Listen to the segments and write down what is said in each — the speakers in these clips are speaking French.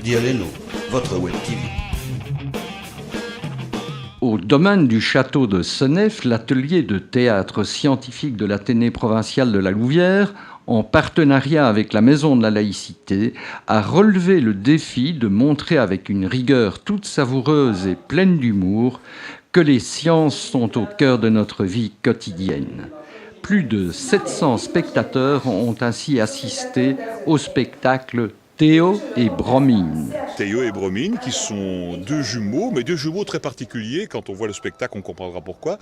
Dialeno, votre Web TV. Au domaine du château de Senef, l'atelier de théâtre scientifique de l'Athénée provincial de la Louvière, en partenariat avec la Maison de la Laïcité, a relevé le défi de montrer avec une rigueur toute savoureuse et pleine d'humour que les sciences sont au cœur de notre vie quotidienne. Plus de 700 spectateurs ont ainsi assisté au spectacle Théo et Bromine. Théo et Bromine, qui sont deux jumeaux, mais deux jumeaux très particuliers. Quand on voit le spectacle, on comprendra pourquoi.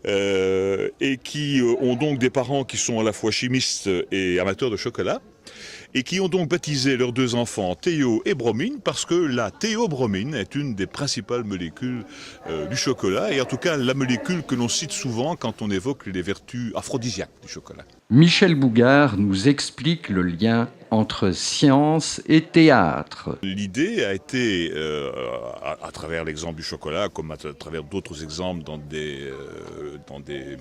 Et qui ont donc des parents qui sont à la fois chimistes et amateurs de chocolat. Et qui ont donc baptisé leurs deux enfants Théo et Bromine parce que la théobromine est une des principales molécules du chocolat, et en tout cas la molécule que l'on cite souvent quand on évoque les vertus aphrodisiaques du chocolat. Michel Bougard nous explique le lien entre science et théâtre. L'idée a été, à travers l'exemple du chocolat, comme à travers d'autres exemples dans des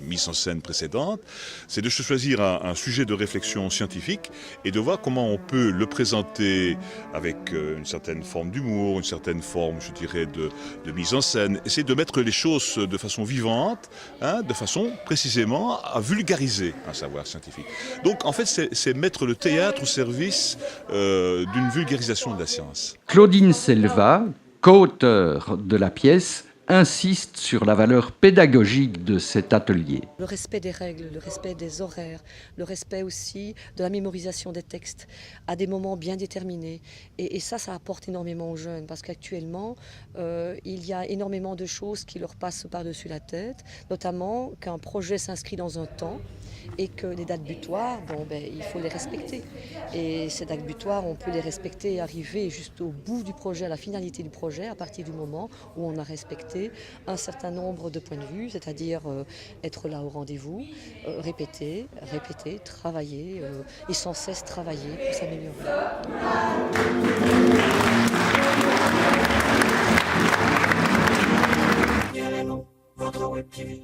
mises en scène précédentes, c'est de se choisir un sujet de réflexion scientifique et de voir comment on peut le présenter avec une certaine forme d'humour, une certaine forme, je dirais, de mise en scène. Essayer de mettre les choses de façon vivante, de façon précisément à vulgariser un savoir scientifique. Donc en fait, c'est mettre le théâtre au service d'une vulgarisation de la science. Claudine Selva, co-auteure de la pièce, insiste sur la valeur pédagogique de cet atelier. Le respect des règles, le respect des horaires, le respect aussi de la mémorisation des textes à des moments bien déterminés. Et ça apporte énormément aux jeunes parce qu'actuellement, il y a énormément de choses qui leur passent par-dessus la tête, notamment qu'un projet s'inscrit dans un temps et que les dates butoirs, il faut les respecter. Et ces dates butoirs, on peut les respecter et arriver juste au bout du projet, à la finalité du projet, à partir du moment où on a respecté un certain nombre de points de vue, c'est-à-dire être là au rendez-vous, répéter, travailler et sans cesse travailler pour s'améliorer. Dialeno, votre Web TV.